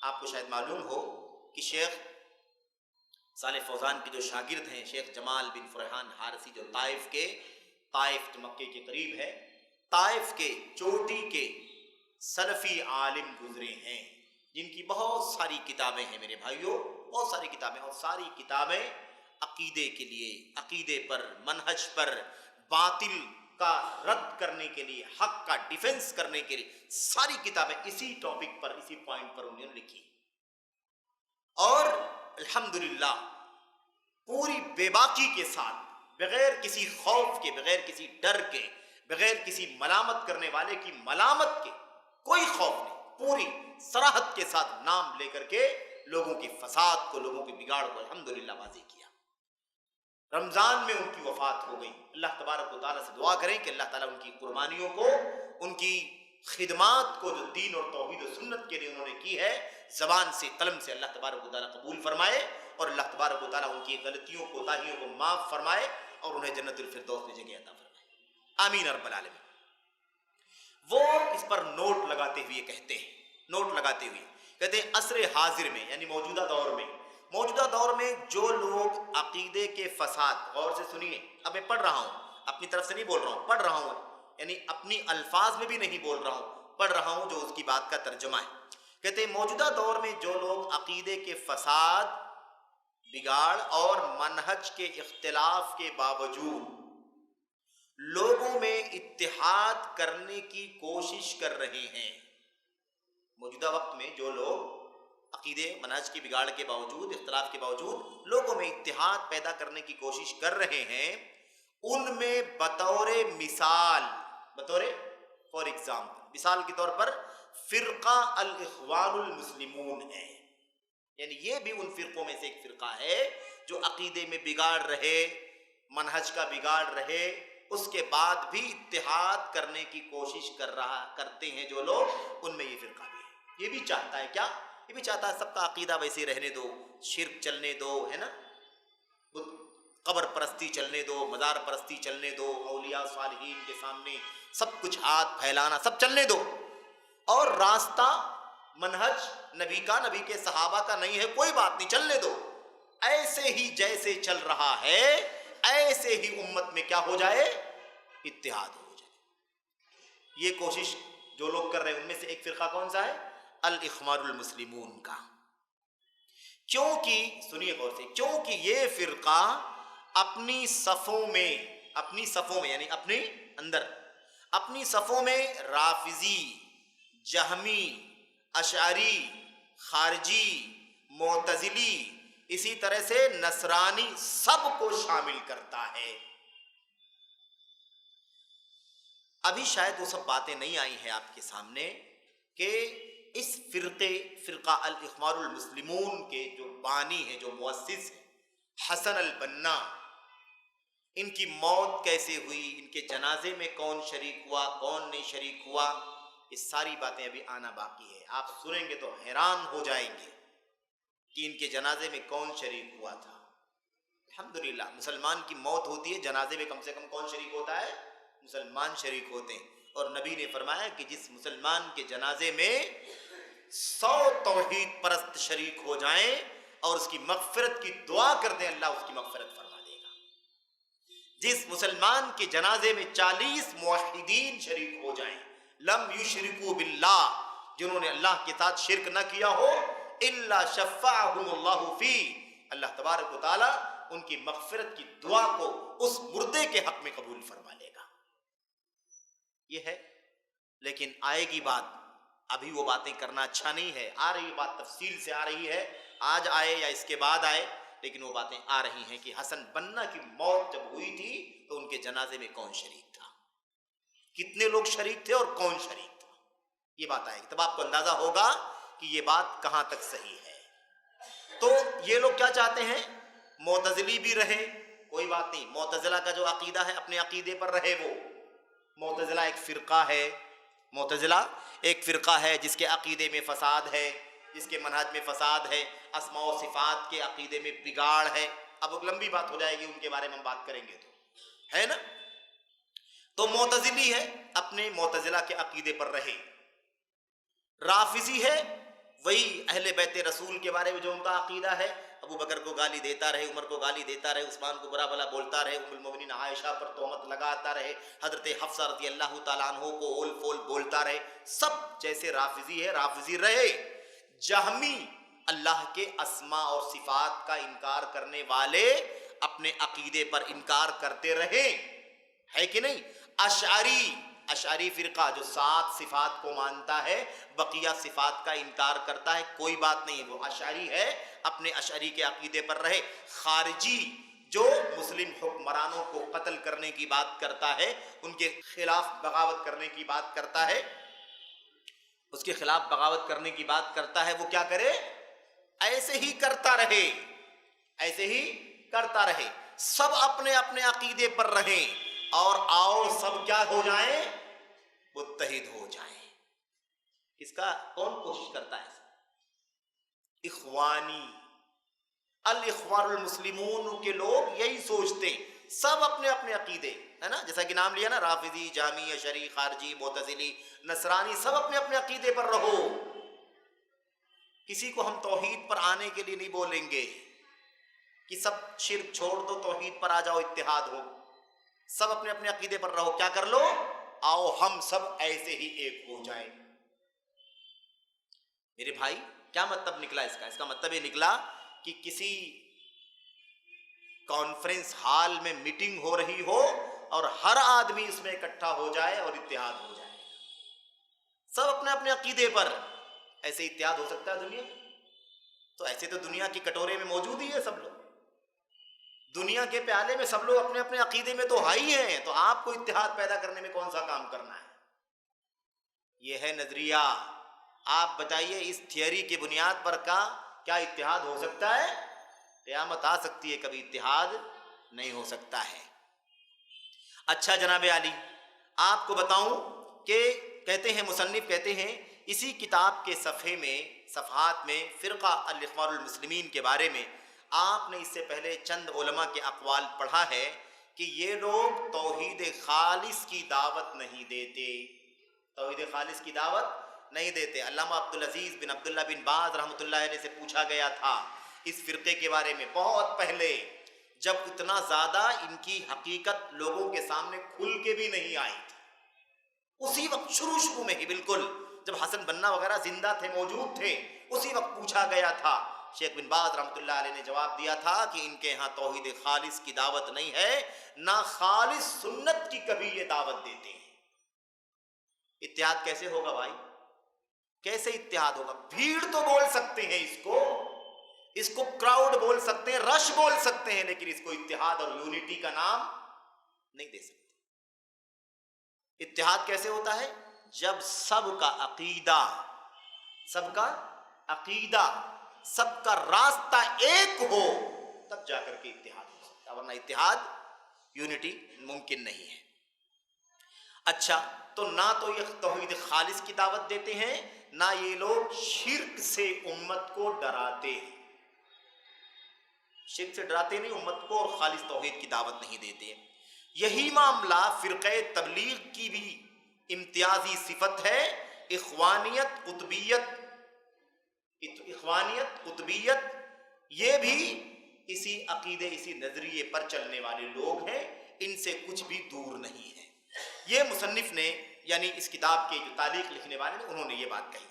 آپ کو شاید معلوم ہو کہ شیخ صالح فوزان کے جو شاگرد ہیں شیخ جمال بن فرحان حارثی، جو طائف جو مکے کے قریب ہے، طائف کے چوٹی کے سلفی عالم گزرے ہیں جن کی بہت ساری کتابیں ہیں میرے بھائیوں، بہت ساری کتابیں، اور ساری کتابیں عقیدے کے لیے، عقیدے پر، منہج پر، باطل کا رد کرنے کے لیے، حق کا ڈیفنس کرنے کے لیے ساری کتابیں اسی ٹاپک پر، اسی پوائنٹ پر انہوں نے لکھی. اور الحمدللہ پوری بے باکی کے ساتھ، بغیر کسی خوف کے، بغیر کسی ڈر کے، بغیر کسی ملامت کرنے والے کی ملامت کے، کوئی خوف نہیں، پوری صراحت کے ساتھ نام لے کر کے لوگوں کے فساد کو، لوگوں کے بگاڑ کو الحمدللہ واضح کیا. رمضان میں ان کی وفات ہو گئی. اللہ تبارک و تعالیٰ سے دعا کریں کہ اللہ تعالیٰ ان کی قربانیوں کو، ان کی خدمات کو جو دین اور توحید و سنت کے لیے انہوں نے کی ہے، زبان سے، قلم سے، اللہ تبارک و تعالیٰ قبول فرمائے، اور اللہ تبارک و تعالیٰ ان کی غلطیوں کوتاہیوں کو معاف فرمائے اور انہیں جنت الفردوس میں جگہ عطا فرمائے. آمین رب العالمین. وہ اس پر نوٹ لگاتے ہوئے کہتے ہیں عصر حاضر میں، یعنی موجودہ دور میں جو لوگ عقیدے کے فساد، غور سے سنیے، اب میں پڑھ رہا ہوں، اپنی طرف سے نہیں بول رہا ہوں، پڑھ رہا ہوں، یعنی اپنی الفاظ میں بھی نہیں بول رہا ہوں، پڑھ رہا ہوں جو اس کی بات کا ترجمہ ہے. کہتے ہیں موجودہ دور میں جو لوگ عقیدے کے فساد، بگاڑ اور منہج کے اختلاف کے باوجود لوگوں میں اتحاد کرنے کی کوشش کر رہے ہیں، موجودہ وقت میں جو لوگ عقیدے منہج کی بگاڑ کے باوجود، اختلاف کے باوجود لوگوں میں اتحاد پیدا کرنے کی کوشش کر رہے ہیں، ان میں بطور فار ایگزامپل، مثال کے طور پر فرقہ الاخوان المسلمون ہے. یعنی یہ بھی ان فرقوں میں سے ایک فرقہ ہے جو عقیدے میں بگاڑ رہے، منہج کا بگاڑ رہے، اس کے بعد بھی اتحاد کرنے کی کوشش کرتے ہیں جو لوگ، ان میں یہ فرقہ بھی ہے. یہ بھی چاہتا ہے کیا؟ یہ بھی چاہتا ہے سب کا عقیدہ ویسے ہی رہنے دو، شرک چلنے دو، ہے نا، قبر پرستی چلنے دو، مزار پرستی چلنے دو، اولیاء صالحین کے سامنے سب کچھ ہاتھ پھیلانا سب چلنے دو، اور راستہ منہج نبی کا، نبی کے صحابہ کا نہیں ہے، کوئی بات نہیں، چلنے دو. ایسے ہی جیسے چل رہا ہے ایسے ہی امت میں کیا ہو جائے؟ اتحاد ہو جائے. یہ کوشش جو لوگ کر رہے ہیں ان میں سے ایک فرقہ کون سا ہے؟ الاخوان المسلمون کا. کیونکہ سنیے غور سے، کیونکہ یہ فرقہ اپنی صفوں میں یعنی اپنے اندر، اپنی صفوں میں رافضی، جہمی، اشعری، خارجی، معتزلی، اسی طرح سے نصرانی، سب کو شامل کرتا ہے. ابھی شاید وہ سب باتیں نہیں آئی ہیں آپ کے سامنے کہ اس فرقہ الاخوان المسلمون کے جو بانی ہیں، جو مؤسس ہیں، حسن البنا، ان کی موت کیسے ہوئی، ان کے جنازے میں کون شریک ہوا، کون نہیں شریک ہوا، یہ ساری باتیں ابھی آنا باقی ہے. آپ سنیں گے تو حیران ہو جائیں گے کہ ان کے جنازے میں کون شریک ہوا تھا. الحمدللہ مسلمان کی موت ہوتی ہے، جنازے میں کم سے کم کون شریک ہوتا ہے؟ مسلمان شریک ہوتے ہیں. اور نبی نے فرمایا کہ جس مسلمان کے جنازے میں 100 توحید پرست شریک ہو جائیں اور اس کی مغفرت کی دعا کر دیں، اللہ اس کی مغفرت فرما دے گا. جس مسلمان کے جنازے میں 40 موحدین شریک ہو جائیں، لم یشرکوا باللہ، جنہوں نے اللہ کے ساتھ شرک نہ کیا ہو، الا شفعهم اللہ فی، اللہ تبارک و تعالی ان کی مغفرت کی دعا کو اس مردے کے حق میں قبول فرما لے گا. یہ ہے. لیکن آئے گی بات، ابھی وہ باتیں کرنا اچھا نہیں ہے، آ رہی بات تفصیل سے آ رہی ہے، آج آئے یا اس کے بعد آئے، لیکن وہ باتیں آ رہی ہیں کہ حسن بنا کی موت جب ہوئی تھی تو ان کے جنازے میں کون شریک تھا، کتنے لوگ شریک تھے اور کون شریک تھا. یہ بات آئے گی تب آپ کو اندازہ ہوگا کہ یہ بات کہاں تک صحیح ہے. تو یہ لوگ کیا چاہتے ہیں؟ معتزلی بھی رہے، کوئی بات نہیں، معتزلہ کا جو عقیدہ ہے اپنے عقیدے پر رہے. وہ معتزلہ ایک فرقہ ہے جس کے عقیدے میں فساد ہے، جس کے منہج میں فساد ہے، اسماء و صفات کے عقیدے میں بگاڑ ہے. اب لمبی بات ہو جائے گی، ان کے بارے میں ہم بات کریں گے، تو ہے نا. تو معتزلی ہے، اپنے معتزلہ کے عقیدے پر رہے. رافضی ہے، وہی اہل بیت رسول کے بارے میں جو ان کا عقیدہ ہے، ابو بکر کو گالی دیتا رہے، عمر کو گالی دیتا رہے، عثمان کو برا بھلا بولتا رہے، ام المؤمنین عائشہ پر تہمت لگاتا رہے، حضرت حفصہ رضی اللہ تعالیٰ عنہ کو اول فول بولتا رہے، سب جیسے رافضی ہے رافضی رہے۔ جہمی اللہ کے اسماء اور صفات کا انکار کرنے والے اپنے عقیدے پر انکار کرتے رہے، ہے کہ نہیں؟ اشعری فرقہ جو 7 صفات کو مانتا ہے، بقیہ صفات کا انکار کرتا ہے، کوئی بات نہیں، وہ اشعری ہے، اپنے اشعری کے عقیدے پر رہے۔ خارجی جو مسلم حکمرانوں کو قتل کرنے کی بات کرتا ہے، ان کے خلاف بغاوت کرنے کی بات کرتا ہے، اس کے خلاف بغاوت کرنے کی بات کرتا ہے، وہ کیا کرے؟ ایسے ہی کرتا رہے، ایسے ہی کرتا رہے، سب اپنے اپنے عقیدے پر رہیں، اور آؤ سب کیا ہو جائیں؟ متحد ہو جائیں۔ اس کا کون کوشش کرتا ہے؟ اخوانی، الاخوان المسلمون کے لوگ یہی سوچتے ہیں، سب اپنے اپنے عقیدے، ہے نا، جیسا کہ نام لیا نا، رافضی، جہمی، اشعری، خارجی، معتزلی، نصرانی، سب اپنے اپنے عقیدے پر رہو۔ کسی کو ہم توحید پر آنے کے لیے نہیں بولیں گے کہ سب شرک چھوڑ دو، توحید پر آ جاؤ، اتحاد ہو، سب اپنے اپنے عقیدے پر رہو، کیا کر لو؟ آؤ ہم سب ایسے ہی ایک ہو جائیں۔ میرے بھائی کیا مطلب نکلا اس کا؟ اس کا مطلب یہ نکلا کہ کسی کانفرنس ہال میں میٹنگ ہو رہی ہو اور ہر آدمی اس میں اکٹھا ہو جائے اور اتحاد ہو جائے، سب اپنے اپنے عقیدے پر، ایسے اتحاد ہو سکتا ہے دنیا میں؟ تو ایسے تو دنیا کی کٹورے میں موجود ہی ہے سب لوگ، دنیا کے پیالے میں سب لوگ اپنے اپنے عقیدے میں تو ہائی ہیں، تو آپ کو اتحاد پیدا کرنے میں کون سا کام کرنا ہے؟ یہ ہے نظریہ۔ آپ بتائیے اس تھیوری کی بنیاد پر کیا اتحاد ہو سکتا ہے؟ قیامت آ سکتی ہے، کبھی اتحاد نہیں ہو سکتا ہے۔ اچھا جناب علی، آپ کو بتاؤں کہ کہتے ہیں مصنف کہتے ہیں اسی کتاب کے صفحات میں فرقہ الاخوان المسلمین کے بارے میں آپ نے اس سے پہلے چند علماء کے اقوال پڑھا ہے کہ یہ لوگ توحید خالص کی دعوت نہیں دیتے، توحید خالص کی دعوت نہیں دیتے۔ علامہ عبدالعزیز بن عبداللہ بن باز رحمۃ اللہ علیہ سے پوچھا گیا تھا اس فرقے کے بارے میں بہت پہلے، جب اتنا زیادہ ان کی حقیقت لوگوں کے سامنے کھل کے بھی نہیں آئی تھی، اسی وقت شروع میں ہی، بالکل جب حسن بنا وغیرہ زندہ تھے، موجود تھے، اسی وقت پوچھا گیا تھا۔ شیخ بن باز رحمۃ اللہ علیہ نے جواب دیا تھا کہ ان کے ہاں توحید خالص کی دعوت نہیں ہے، نہ خالص سنت کی کبھی یہ دعوت دیتے ہیں۔ اتحاد کیسے ہوگا بھائی؟ کیسے اتحاد ہوگا؟ بھیڑ تو بول سکتے ہیں، اس کو کراؤڈ بول سکتے ہیں، رش بول سکتے ہیں، لیکن اس کو اتحاد اور یونٹی کا نام نہیں دے سکتے۔ اتحاد کیسے ہوتا ہے؟ جب سب کا عقیدہ، سب کا راستہ ایک ہو، تب جا کر کے اتحاد ہو سکتا ہے، ورنہ اتحاد، یونٹی ممکن نہیں ہے۔ اچھا، تو نہ تو یہ توحید خالص کی دعوت دیتے ہیں، نہ یہ لوگ شرک سے امت کو ڈراتے ہیں، شرک سے ڈراتے نہیں امت کو، اور خالص توحید کی دعوت نہیں دیتے۔ یہی معاملہ فرقہ تبلیغ کی بھی امتیازی صفت ہے، اخوانیت قطبیت، یہ بھی اسی عقیدے، اسی نظریے پر چلنے والے لوگ ہیں، ان سے کچھ بھی دور نہیں ہے۔ یہ مصنف نے، یعنی اس کتاب کے جو تعلیق لکھنے والے ہیں، انہوں نے یہ بات کہی۔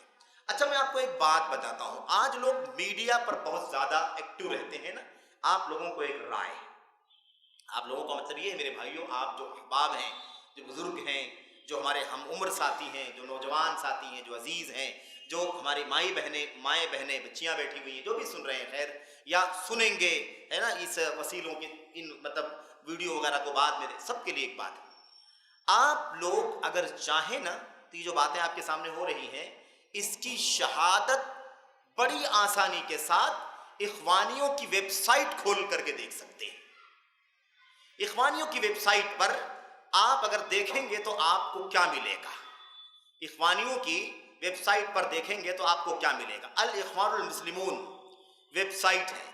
اچھا، میں آپ کو ایک بات بتاتا ہوں، آج لوگ میڈیا پر بہت زیادہ ایکٹیو رہتے ہیں نا، آپ لوگوں کو ایک رائے، آپ لوگوں کا مطلب یہ ہے میرے بھائیوں، آپ جو احباب ہیں، جو بزرگ ہیں، جو ہمارے ہم عمر ساتھی ہیں، جو نوجوان ساتھی ہیں، جو عزیز ہیں، جو ہماری مائیں بہنیں بچیاں بیٹھی ہوئی ہیں، جو بھی سن رہے ہیں، خیر یا سنیں گے، ہے نا، اس وسیلوں کے ان مطلب ویڈیو وغیرہ کو بعد میں، سب کے لیے ایک بات ہے، آپ لوگ اگر چاہیں نا تو یہ جو باتیں آپ کے سامنے ہو رہی ہیں، اس کی شہادت بڑی آسانی کے ساتھ اخوانیوں کی ویب سائٹ کھول کر کے دیکھ سکتے ہیں۔ اخوانیوں کی ویب سائٹ پر آپ اگر دیکھیں گے تو آپ کو کیا ملے گا؟ اخوانیوں کی ویب سائٹ پر دیکھیں گے تو آپ کو کیا ملے گا؟ الاخوان المسلمون ویب سائٹ ہے۔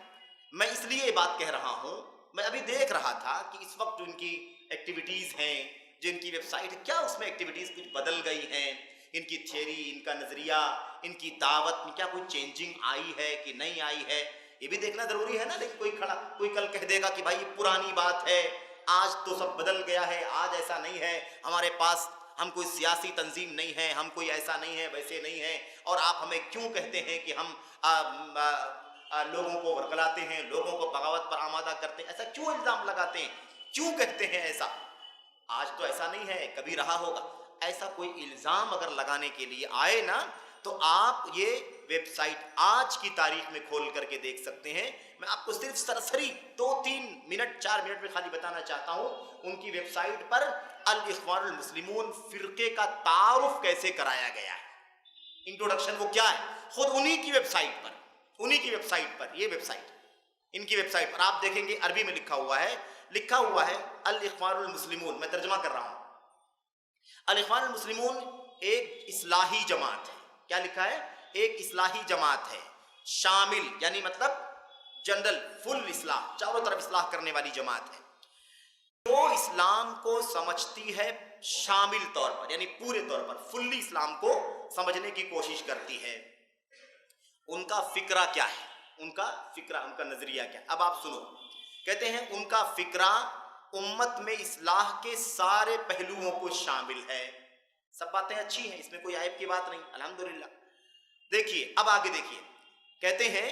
میں اس لیے یہ بات کہہ رہا ہوں، میں ابھی دیکھ رہا تھا کہ اس وقت جو ان کی ایکٹیویٹیز ہیں، جو ان کی ویب سائٹ ہے، کیا اس میں ایکٹیویٹیز کچھ بدل گئی ہیں، ان کی تھیوری، ان کا نظریہ، ان کی دعوت میں کیا کوئی چینجنگ آئی ہے کہ نہیں آئی ہے، یہ بھی دیکھنا ضروری ہے نا. لیکن کوئی کل کہہ دے گا کہ بھائی یہ پرانی بات ہے، آج تو سب بدل گیا ہے، آج ایسا نہیں ہے، ہمارے پاس ہم کوئی سیاسی تنظیم نہیں ہے، ہم کوئی ایسا نہیں ہے، ویسے نہیں ہے، اور آپ ہمیں کیوں کہتے ہیں کہ ہم لوگوں کو ورگلاتے ہیں، لوگوں کو بغاوت پر آمادہ کرتے ہیں، ایسا کیوں الزام لگاتے ہیں، کیوں کہتے ہیں ایسا؟ آج تو ایسا نہیں ہے، کبھی رہا ہوگا. ایسا کوئی الزام اگر لگانے کے لیے آئے نا تو آپ یہ ویب سائٹ آج کی تاریخ میں کھول کر کے دیکھ سکتے ہیں. میں آپ کو صرف سرسری 2-3 منٹ 4 منٹ میں خالی بتانا چاہتا ہوں ان کی ویب سائٹ پر الاخوان المسلمون فرقے کا تعارف کیسے کرایا گیا ہے. انٹروڈکشن وہ کیا ہے، خود انہی کی ویب سائٹ پر یہ ویب سائٹ ان کی ویب سائٹ پر آپ دیکھیں گے عربی میں لکھا ہوا ہے الاخوان المسلمون. میں ترجمہ کر رہا ہوں. الاخوان المسلمون ایک اصلاحی جماعت ہے. کیا لکھا ہے؟ ایک اصلاحی جماعت ہے، شامل یعنی مطلب جنرل، فل اصلاح، چاروں طرف اصلاح کرنے والی جماعت ہے. جو اسلام کو سمجھتی ہے شامل طور پر یعنی پورے طور پر فلی اسلام کو سمجھنے کی کوشش کرتی ہے. ان کا فکرہ کیا ہے، ان کا نظریہ کیا ہے؟ اب آپ سنو. کہتے ہیں ان کا فکرہ امت میں اصلاح کے سارے پہلوؤں کو شامل ہے. سب باتیں اچھی ہیں، اس میں کوئی عیب کی بات نہیں، الحمدللہ. دیکھیے اب آگے دیکھیے، کہتے ہیں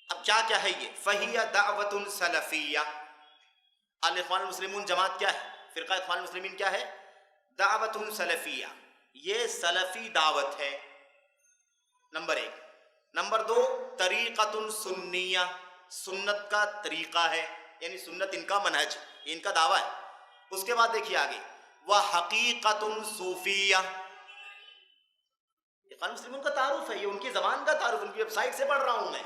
اب کیا کیا ہے یہ؟ فَهِيَ دَعْوَةٌ سَلَفِيَّةٌ. الاخوان المسلمون جماعت کیا ہے، فرقہ اخوان المسلمین کیا ہے؟ دعوۃ سلفیہ، یہ سلفی دعوت ہے، نمبر 1. نمبر 2 طریقۃ سنیہ، سنت کا طریقہ ہے، یعنی سنت ان کا منہج، ان کا دعویٰ ہے. اس کے بعد دیکھیے آگے، وحقیقۃ صوفیہ. اخوان مسلمون کا تعارف ہے، یہ ان کی زبان کا تعارف، ان کی ویب سائٹ سے پڑھ رہا ہوں میں.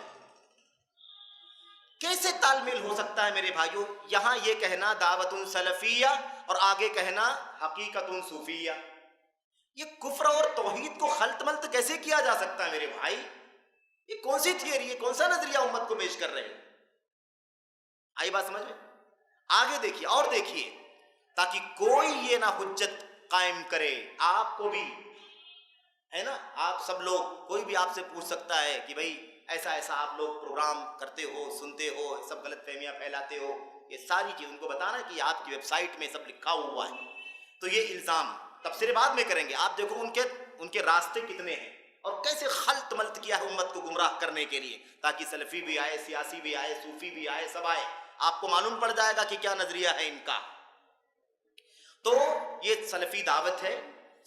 کیسے تال میل ہو سکتا ہے میرے بھائیوں؟ یہاں یہ کہنا دعوت سلفیہ اور آگے کہنا حقیقت صوفیہ. یہ کفر اور توحید کو خلط ملط کیسے کیا جا سکتا ہے میرے بھائی؟ یہ کون سی تھیوری ہے، کون سا نظریہ امت کو پیش کر رہے ہیں؟ آئی بات سمجھ میں؟ آگے دیکھیے اور دیکھیے، تاکہ کوئی یہ نہ حجت قائم کرے. آپ کو بھی ہے نا، آپ سب لوگ، کوئی بھی آپ سے پوچھ سکتا ہے کہ بھئی ایسا آپ لوگ پروگرام کرتے ہو، سنتے ہو، سب غلط فہمیاں پھیلاتے ہو. یہ ساری چیز ان کو بتانا کہ آپ کی ویب سائٹ میں سب لکھا ہوا ہے. تو یہ الزام تبصرے بعد میں کریں گے. آپ دیکھو ان کے راستے کتنے ہیں اور کیسے خلط ملط کیا ہے امت کو گمراہ کرنے کے لیے، تاکہ سلفی بھی آئے، سیاسی بھی آئے، صوفی بھی آئے، سب آئے. آپ کو معلوم پڑ جائے گا کہ کیا نظریہ ہے ان کا. تو یہ سلفی دعوت ہے،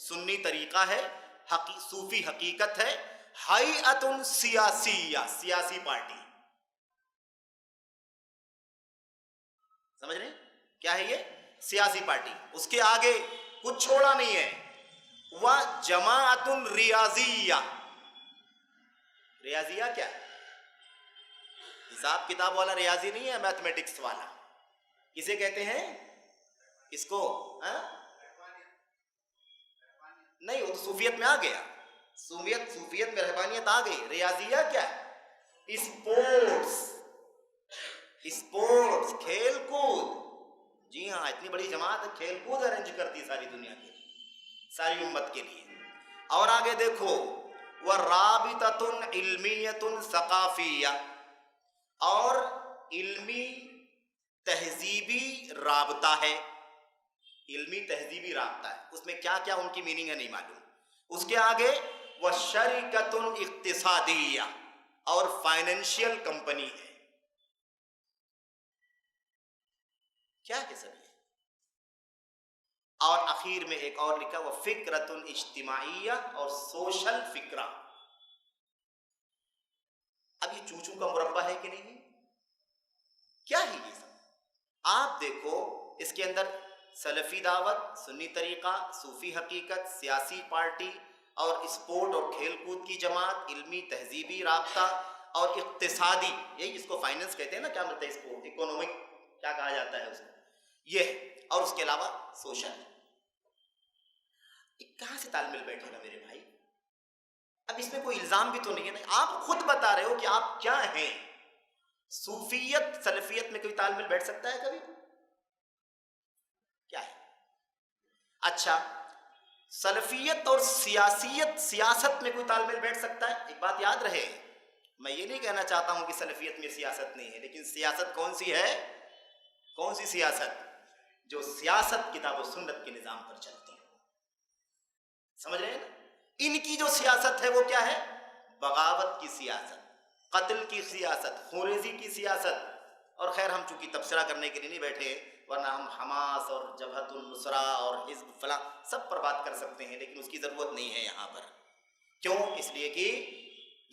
سنی طریقہ ہے، صوفی حقیقت ہے، ہیئت سیاسیہ، سیاسی پارٹی. سمجھ رہے ہیں کیا ہے یہ؟ سیاسی پارٹی. اس کے آگے کچھ چھوڑا نہیں ہے. وجماعت ریاضیہ. ریاضیہ کیا ہے؟ حساب کتاب والا ریاضی نہیں ہے، میتھمیٹکس والا. کسے کہتے ہیں اس کو؟ نہیں، وہ تو صوفیت میں آ گیا. صوفیت میں رہبانیت آ گئی. ریاضیہ کیا ہے؟ اسپورٹس، کھیل کود. جی ہاں، اتنی بڑی جماعت کھیل کود ارینج کرتی ساری دنیا کے، ساری امت کے لیے. اور آگے دیکھو، وَرَابِطَةٌ عِلْمِيَّةٌ ثَقَافِيَّةٌ، اور علمی تہذیبی رابطہ ہے. علمی تہذیبی رابطہ ہے. اس میں کیا کیا ان کی میننگ ہے نہیں معلوم. اس کے آگے وَشَرِكَةٌ اقتصادیہ، اور فائنینشیل کمپنی ہے. کیا ہے سب یہ؟ اور اخیر میں ایک اور لکھا وہ فکرۃ اجتماعیہ، اور سوشل فکرہ. اب یہ چوچو کا مربع ہے کہ نہیں؟ کیا ہے یہ سب؟ آپ دیکھو اس کے اندر سلفی دعوت، سنی طریقہ، صوفی حقیقت، سیاسی پارٹی، اور اسپورٹ اور کھیل کود کی جماعت، علمی تہذیبی رابطہ، اور اقتصادی، یہی جس کو فائننس کہتے ہیں نا، کیا مطلب ہے اس کو؟ اکنامک کیا کہا جاتا ہے اس کو؟ یہ. اور اس کے علاوہ سوشل. کہاں سے تال مل بیٹھے گا میرے بھائی؟ اب اس میں کوئی الزام بھی تو نہیں ہے نا، آپ خود بتا رہے ہو کہ آپ کیا ہیں. صوفیت سلفیت میں کوئی تال مل بیٹھ سکتا ہے کبھی؟ کیا ہے؟ اچھا، سلفیت اور سیاسیت، سیاست میں کوئی تال میل بیٹھ سکتا ہے؟ ایک بات یاد رہے، میں یہ نہیں کہنا چاہتا ہوں کہ سلفیت میں سیاست نہیں ہے، لیکن سیاست کون سی ہے؟ کون سی سیاست؟ جو سیاست کتاب و سنت کے نظام پر چلتی ہے، سمجھ رہے ہیں نا؟ ان کی جو سیاست ہے وہ کیا ہے؟ بغاوت کی سیاست، قتل کی سیاست، خوریزی کی سیاست. اور خیر ہم چونکہ تبصرہ کرنے کے لیے نہیں بیٹھے، ورنہ ہم حماس اور جبہت النصرہ اور حزب فلاں سب پر بات کر سکتے ہیں، لیکن اس کی ضرورت نہیں ہے یہاں پر. کیوں؟ اس لیے کہ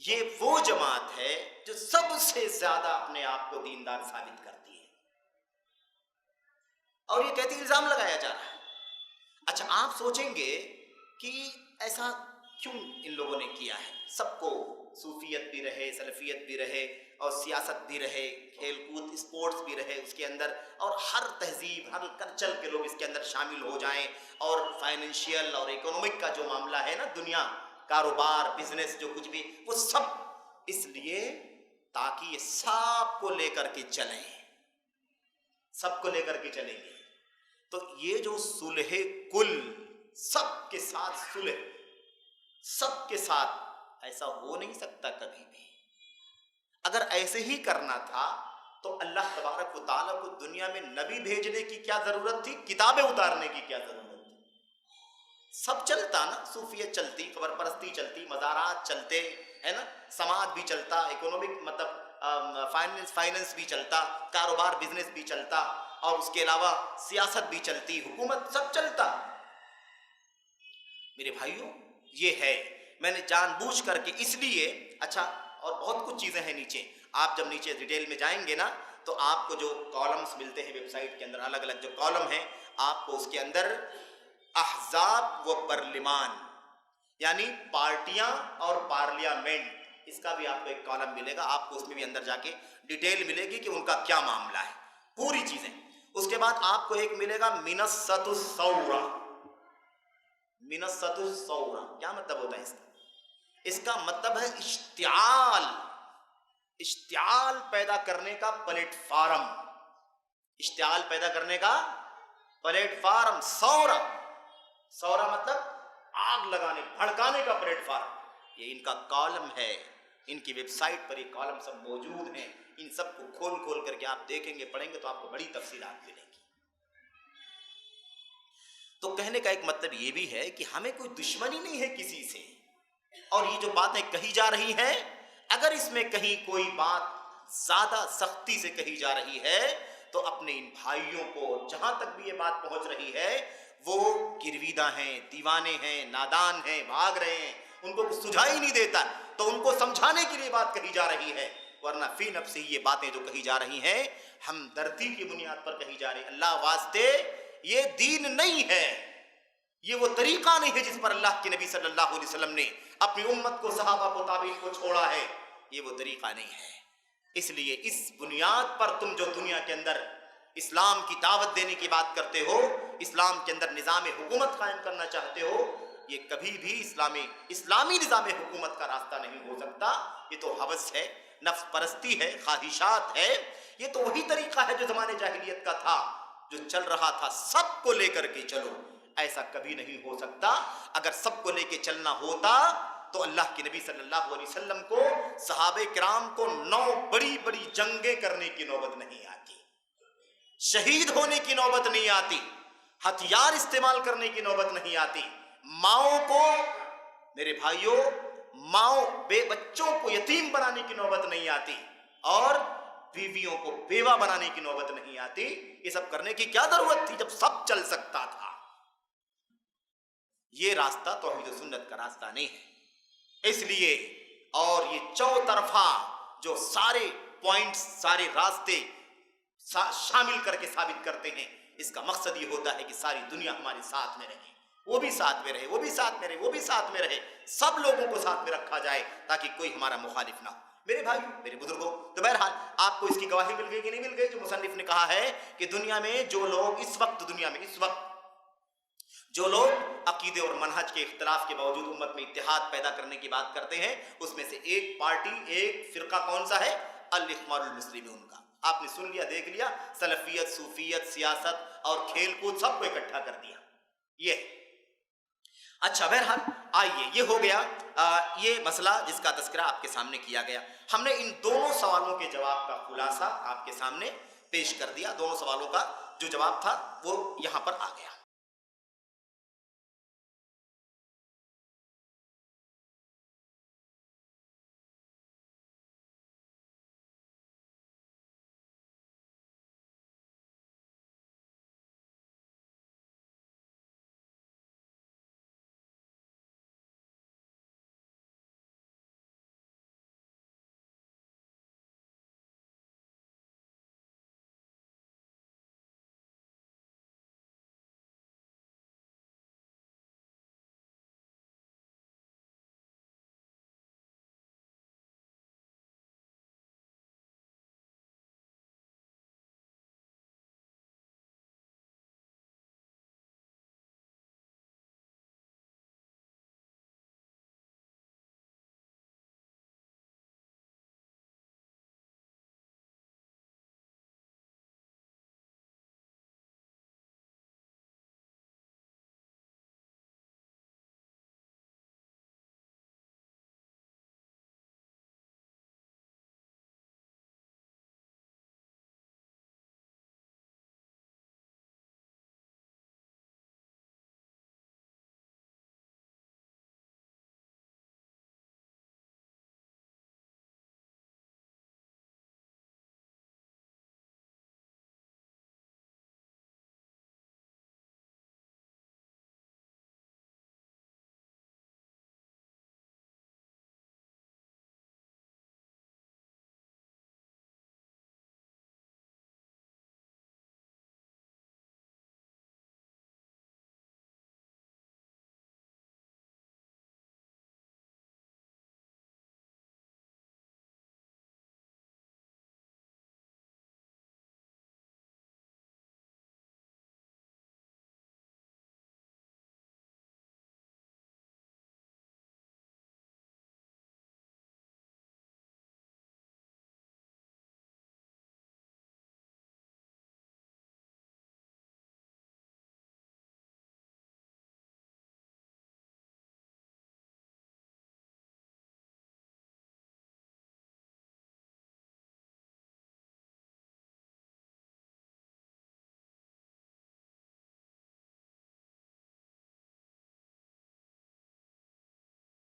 یہ وہ جماعت ہے جو سب سے زیادہ اپنے آپ کو دیندار ثابت کرتی ہے، اور یہ کہتی الزام لگایا جا رہا ہے. اچھا آپ سوچیں گے کہ ایسا کیوں ان لوگوں نے کیا ہے؟ سب کو صوفیت بھی رہے، سلفیت بھی رہے، اور سیاست بھی رہے، کھیل کود اسپورٹس بھی رہے اس کے اندر، اور ہر تہذیب ہر کلچر کے لوگ اس کے اندر شامل ہو جائیں، اور فائنینشیل اور اکنامک کا جو معاملہ ہے نا، دنیا کاروبار بزنس جو کچھ بھی، وہ سب اس لیے تاکہ یہ سب کو لے کر کے چلیں، سب کو لے کر کے چلیں گے. تو یہ جو صلح کل، سب کے ساتھ صلح، سب کے ساتھ، ایسا ہو نہیں سکتا کبھی بھی. اگر ایسے ہی کرنا تھا تو اللہ تبارک و تعالیٰ کو دنیا میں نبی بھیجنے کی کیا ضرورت تھی؟ کتابیں اتارنے کی کیا ضرورت تھی؟ سب چلتا نا، صوفیت چلتی، قبر پرستی چلتی، مزارات چلتے ہے نا، سماج بھی چلتا، اکنامک مطلب فائننس بھی چلتا، کاروبار بزنس بھی چلتا، اور اس کے علاوہ سیاست بھی چلتی، حکومت، سب چلتا. میرے بھائیوں یہ ہے، میں نے جان بوجھ کر کے اس لیے، اچھا اور بہت کچھ چیزیں ہیں نیچے، آپ جب نیچے ڈیٹیل میں جائیں گے نا تو آپ کو جو کالمز ملتے ہیں ویب سائٹ کے اندر، الگ الگ جو کالم ہیں، آپ کو اس کے اندر احزاب و پرلیمان، یعنی پارٹیاں اور پارلیامنٹ، اس کا بھی آپ کو ایک کالم ملے گا، آپ کو اس میں بھی اندر جا کے ڈیٹیل ملے گی کہ ان کا کیا معاملہ ہے، پوری چیزیں. اس کے بعد آپ کو ایک ملے گا منصت الثورہ. منصت الثورہ کیا مطلب ہوتا ہے اس کا؟ اس کا مطلب ہے اشتعال، اشتعال پیدا کرنے کا پلیٹ فارم، اشتعال پیدا کرنے کا پلیٹ فارم. ثورہ، ثورہ مطلب آگ لگانے، بھڑکانے کا پلیٹ فارم. یہ ان کا کالم ہے، ان کی ویب سائٹ پر یہ کالم سب موجود ہیں. ان سب کو کھول کھول کر کے آپ دیکھیں گے، پڑھیں گے تو آپ کو بڑی تفصیلات ملیں گی. تو کہنے کا ایک مطلب یہ بھی ہے کہ ہمیں کوئی دشمنی نہیں ہے کسی سے، اور یہ جو باتیں کہی جا رہی ہیں، اگر اس میں کہیں کوئی بات زیادہ سختی سے کہی جا رہی ہے تو اپنے ان بھائیوں کو جہاں تک بھی یہ بات پہنچ رہی ہے، وہ گرویدہ ہیں، دیوانے ہیں، نادان ہیں، بھاگ رہے ہیں، ان کو سجھائی نہیں دیتا، تو ان کو سمجھانے کے لیے بات کہی جا رہی ہے. ورنہ فی نفس ہی یہ باتیں جو کہی جا رہی ہیں ہمدردی کی بنیاد پر کہی جا رہی ہیں. اللہ واسطے یہ دین نہیں ہے، یہ وہ طریقہ نہیں ہے جس پر اللہ کے نبی صلی اللہ علیہ وسلم نے اپنی امت کو، صحابہ کو، تابعین کو چھوڑا ہے. یہ وہ طریقہ نہیں ہے. اس لیے اس بنیاد پر تم جو دنیا کے اندر اسلام کی دعوت دینے کی بات کرتے ہو، اسلام کے اندر نظام حکومت قائم کرنا چاہتے ہو، یہ کبھی بھی اسلامی نظام حکومت کا راستہ نہیں ہو سکتا. یہ تو ہوس ہے، نفس پرستی ہے، خواہشات ہے. یہ تو وہی طریقہ ہے جو زمانے جاہلیت کا تھا، جو چل رہا تھا، سب کو لے کر کے چلو. ایسا کبھی نہیں ہو سکتا. اگر سب کو لے کے چلنا ہوتا تو اللہ کے نبی صلی اللہ علیہ وسلم کو، صحابہ کرام کو 9 بڑی بڑی جنگیں کرنے کی نوبت نہیں آتی، شہید ہونے کی نوبت نہیں آتی، ہتھیار استعمال کرنے کی نوبت نہیں آتی. ماؤں کو، میرے بھائیوں، ماؤں بے بچوں کو یتیم بنانے کی نوبت نہیں آتی، اور بیویوں کو بیوہ بنانے کی نوبت نہیں آتی. یہ سب کرنے کی کیا ضرورت تھی جب سب چل سکتا تھا؟ یہ راستہ توحید و سنت کا راستہ نہیں ہے. اس لیے، اور یہ چوطرفہ جو سارے پوائنٹس، سارے راستے شامل کر کے ثابت کرتے ہیں، اس کا مقصد یہ ہوتا ہے کہ ساری دنیا ہمارے ساتھ میں رہے، وہ بھی ساتھ میں رہے، وہ بھی ساتھ میں رہے، وہ بھی ساتھ میں رہے، سب لوگوں کو ساتھ میں رکھا جائے تاکہ کوئی ہمارا مخالف نہ ہو. میرے بھائیو، میرے بزرگوں، تو بہرحال آپ کو اس کی گواہی مل گئی کہ نہیں مل گئی؟ جو مصنف نے کہا ہے کہ دنیا میں جو لوگ اس وقت جو لوگ عقیدے اور منہج کے اختلاف کے باوجود امت میں اتحاد پیدا کرنے کی بات کرتے ہیں، اس میں سے ایک پارٹی، ایک فرقہ کون سا ہے؟ الاخوان المسلمون کا. آپ نے سن لیا، دیکھ لیا، سلفیت، صوفیت، سیاست اور کھیل کود سب کو اکٹھا کر دیا. یہ اچھا بہرحال آئیے، یہ ہو گیا یہ مسئلہ جس کا تذکرہ آپ کے سامنے کیا گیا. ہم نے ان دونوں سوالوں کے جواب کا خلاصہ آپ کے سامنے پیش کر دیا. دونوں سوالوں کا جو جواب تھا وہ یہاں پر آ گیا.